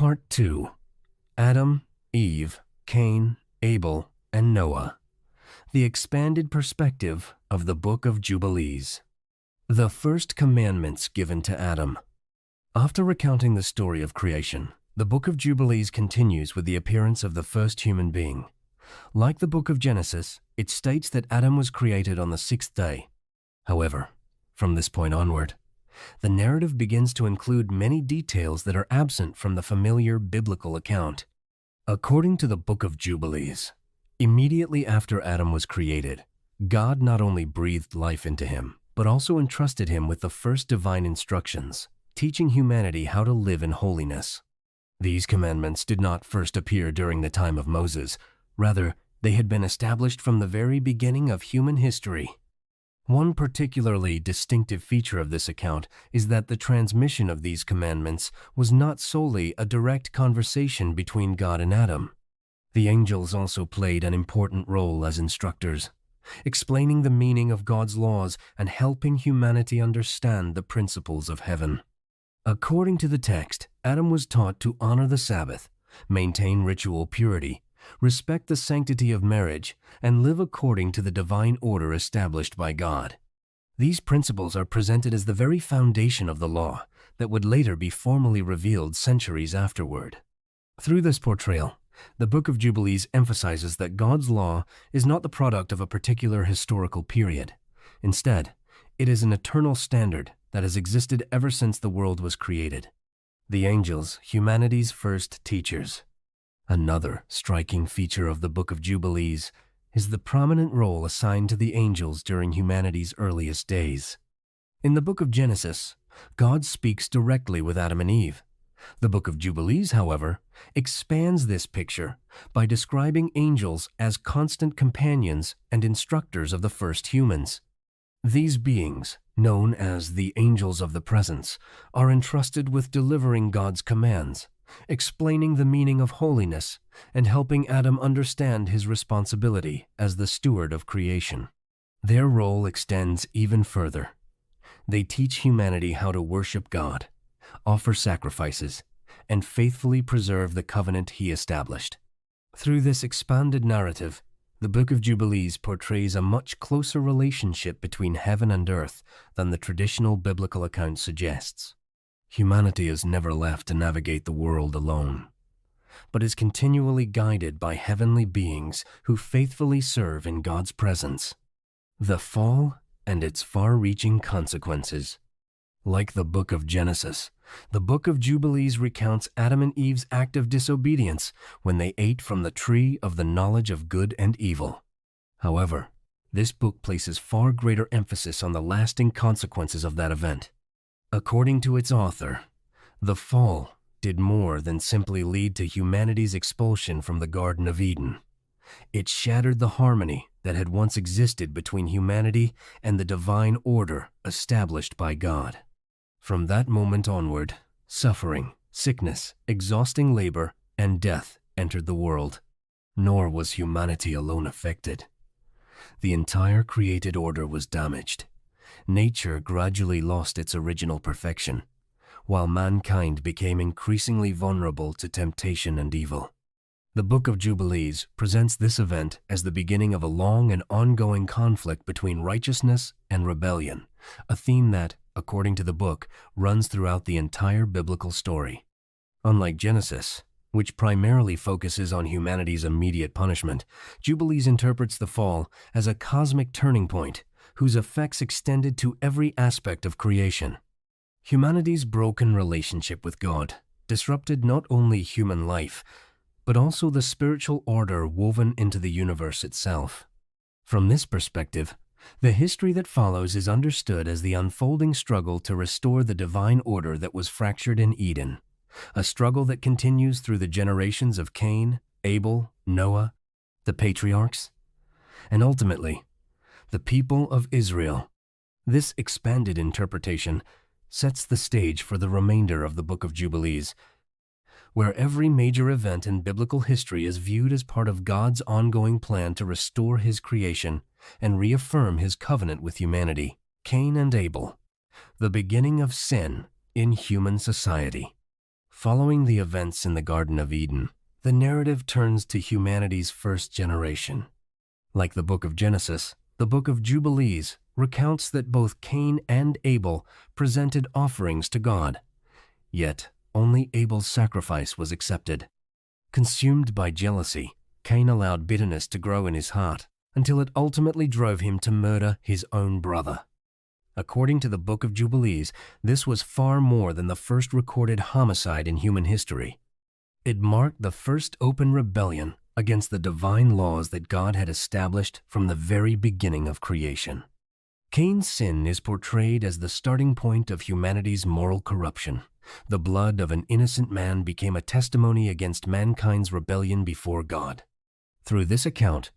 Part 2. Adam, Eve, Cain, Abel, and Noah. The expanded perspective of the Book of Jubilees. The first commandments given to Adam. After recounting the story of creation, the Book of Jubilees continues with the appearance of the first human being. Like the Book of Genesis, it states that Adam was created on the sixth day. However, from this point onward, the narrative begins to include many details that are absent from the familiar biblical account. According to the Book of Jubilees, immediately after Adam was created, God not only breathed life into him, but also entrusted him with the first divine instructions, teaching humanity how to live in holiness. These commandments did not first appear during the time of Moses. Rather, they had been established from the very beginning of human history. One particularly distinctive feature of this account is that the transmission of these commandments was not solely a direct conversation between God and Adam. The angels also played an important role as instructors, explaining the meaning of God's laws and helping humanity understand the principles of heaven. According to the text, Adam was taught to honor the Sabbath, maintain ritual purity, respect the sanctity of marriage, and live according to the divine order established by God. These principles are presented as the very foundation of the law that would later be formally revealed centuries afterward. Through this portrayal, the Book of Jubilees emphasizes that God's law is not the product of a particular historical period. Instead, it is an eternal standard that has existed ever since the world was created. The angels, humanity's first teachers. Another striking feature of the Book of Jubilees is the prominent role assigned to the angels during humanity's earliest days. In the Book of Genesis, God speaks directly with Adam and Eve. The Book of Jubilees, however, expands this picture by describing angels as constant companions and instructors of the first humans. These beings, known as the angels of the presence, are entrusted with delivering God's commands, explaining the meaning of holiness, and helping Adam understand his responsibility as the steward of creation. Their role extends even further. They teach humanity how to worship God, offer sacrifices, and faithfully preserve the covenant he established. Through this expanded narrative, the Book of Jubilees portrays a much closer relationship between heaven and earth than the traditional biblical account suggests. Humanity is never left to navigate the world alone, but is continually guided by heavenly beings who faithfully serve in God's presence. The fall and its far-reaching consequences. Like the Book of Genesis, the Book of Jubilees recounts Adam and Eve's act of disobedience when they ate from the tree of the knowledge of good and evil. However, this book places far greater emphasis on the lasting consequences of that event. According to its author, the fall did more than simply lead to humanity's expulsion from the Garden of Eden. It shattered the harmony that had once existed between humanity and the divine order established by God. From that moment onward, suffering, sickness, exhausting labor, and death entered the world. Nor was humanity alone affected. The entire created order was damaged. Nature gradually lost its original perfection, while mankind became increasingly vulnerable to temptation and evil. The Book of Jubilees presents this event as the beginning of a long and ongoing conflict between righteousness and rebellion, a theme that, according to the book, runs throughout the entire biblical story. Unlike Genesis, which primarily focuses on humanity's immediate punishment, Jubilees interprets the fall as a cosmic turning point whose effects extended to every aspect of creation. Humanity's broken relationship with God disrupted not only human life, but also the spiritual order woven into the universe itself. From this perspective, the history that follows is understood as the unfolding struggle to restore the divine order that was fractured in Eden, a struggle that continues through the generations of Cain, Abel, Noah, the patriarchs, and ultimately, the people of Israel. This expanded interpretation sets the stage for the remainder of the Book of Jubilees, where every major event in biblical history is viewed as part of God's ongoing plan to restore his creation and reaffirm his covenant with humanity. Cain and Abel, the beginning of sin in human society. Following the events in the Garden of Eden, the narrative turns to humanity's first generation. Like the Book of Genesis, the Book of Jubilees recounts that both Cain and Abel presented offerings to God. Yet, only Abel's sacrifice was accepted. Consumed by jealousy, Cain allowed bitterness to grow in his heart until it ultimately drove him to murder his own brother. According to the Book of Jubilees, this was far more than the first recorded homicide in human history. It marked the first open rebellion against the divine laws that God had established from the very beginning of creation. Cain's sin is portrayed as the starting point of humanity's moral corruption. The blood of an innocent man became a testimony against mankind's rebellion before God. Through this account,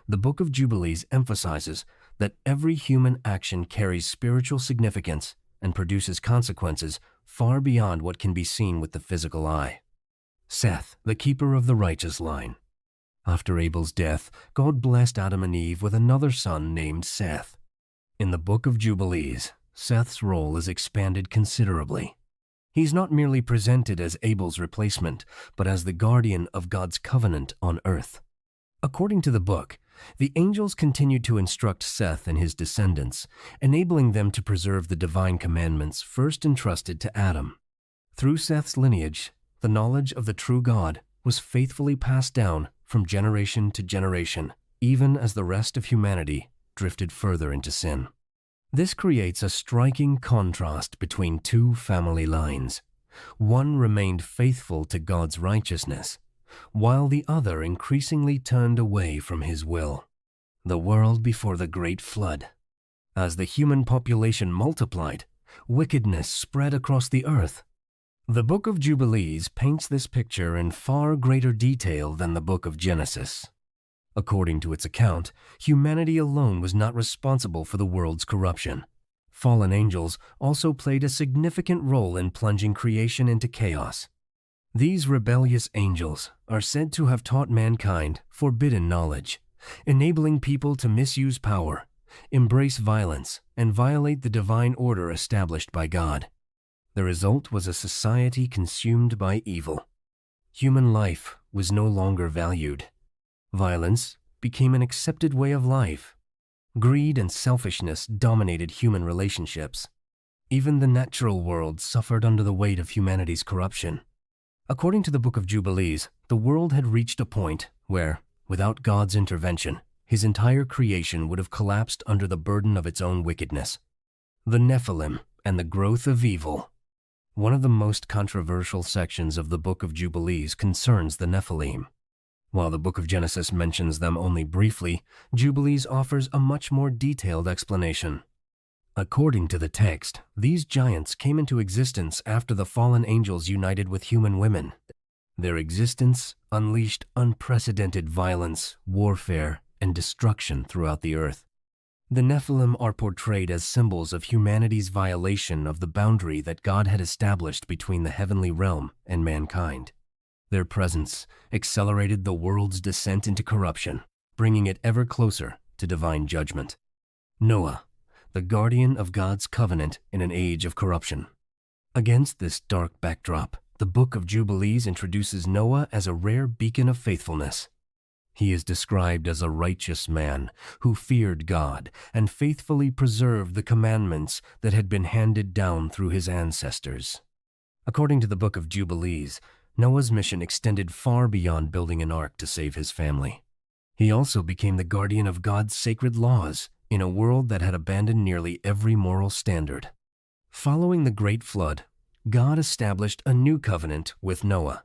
the Book of Jubilees emphasizes that every human action carries spiritual significance and produces consequences far beyond what can be seen with the physical eye. Seth, the keeper of the righteous line. After Abel's death, God blessed Adam and Eve with another son named Seth. In the Book of Jubilees, Seth's role is expanded considerably. He's not merely presented as Abel's replacement, but as the guardian of God's covenant on earth. According to the book, the angels continued to instruct Seth and his descendants, enabling them to preserve the divine commandments first entrusted to Adam. Through Seth's lineage, the knowledge of the true God was faithfully passed down from generation to generation, even as the rest of humanity drifted further into sin. This creates a striking contrast between two family lines. One remained faithful to God's righteousness, while the other increasingly turned away from his will. The world before the Great Flood. As the human population multiplied, wickedness spread across the earth. The Book of Jubilees paints this picture in far greater detail than the Book of Genesis. According to its account, humanity alone was not responsible for the world's corruption. Fallen angels also played a significant role in plunging creation into chaos. These rebellious angels are said to have taught mankind forbidden knowledge, enabling people to misuse power, embrace violence, and violate the divine order established by God. The result was a society consumed by evil. Human life was no longer valued. Violence became an accepted way of life. Greed and selfishness dominated human relationships. Even the natural world suffered under the weight of humanity's corruption. According to the Book of Jubilees, the world had reached a point where, without God's intervention, his entire creation would have collapsed under the burden of its own wickedness. The Nephilim and the growth of evil. One of the most controversial sections of the Book of Jubilees concerns the Nephilim. While the Book of Genesis mentions them only briefly, Jubilees offers a much more detailed explanation. According to the text, these giants came into existence after the fallen angels united with human women. Their existence unleashed unprecedented violence, warfare, and destruction throughout the earth. The Nephilim are portrayed as symbols of humanity's violation of the boundary that God had established between the heavenly realm and mankind. Their presence accelerated the world's descent into corruption, bringing it ever closer to divine judgment. Noah, the guardian of God's covenant in an age of corruption. Against this dark backdrop, the Book of Jubilees introduces Noah as a rare beacon of faithfulness. He is described as a righteous man who feared God and faithfully preserved the commandments that had been handed down through his ancestors. According to the Book of Jubilees, Noah's mission extended far beyond building an ark to save his family. He also became the guardian of God's sacred laws in a world that had abandoned nearly every moral standard. Following the Great Flood, God established a new covenant with Noah.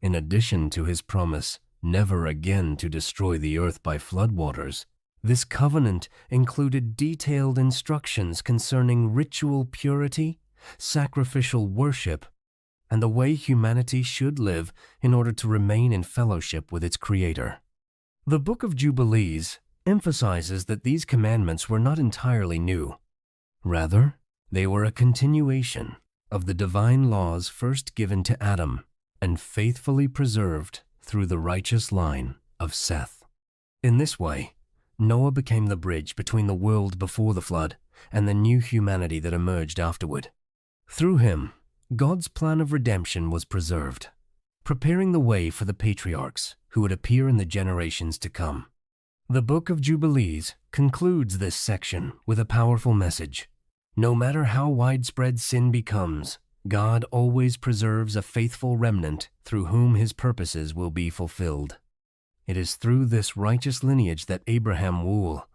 In addition to his promise never again to destroy the earth by floodwaters, this covenant included detailed instructions concerning ritual purity, sacrificial worship, and the way humanity should live in order to remain in fellowship with its Creator. The Book of Jubilees emphasizes that these commandments were not entirely new. Rather, they were a continuation of the divine laws first given to Adam and faithfully preserved through the righteous line of Seth. In this way, Noah became the bridge between the world before the flood and the new humanity that emerged afterward. Through him, God's plan of redemption was preserved, preparing the way for the patriarchs who would appear in the generations to come. The Book of Jubilees concludes this section with a powerful message. No matter how widespread sin becomes, God always preserves a faithful remnant through whom his purposes will be fulfilled. It is through this righteous lineage that Abraham will,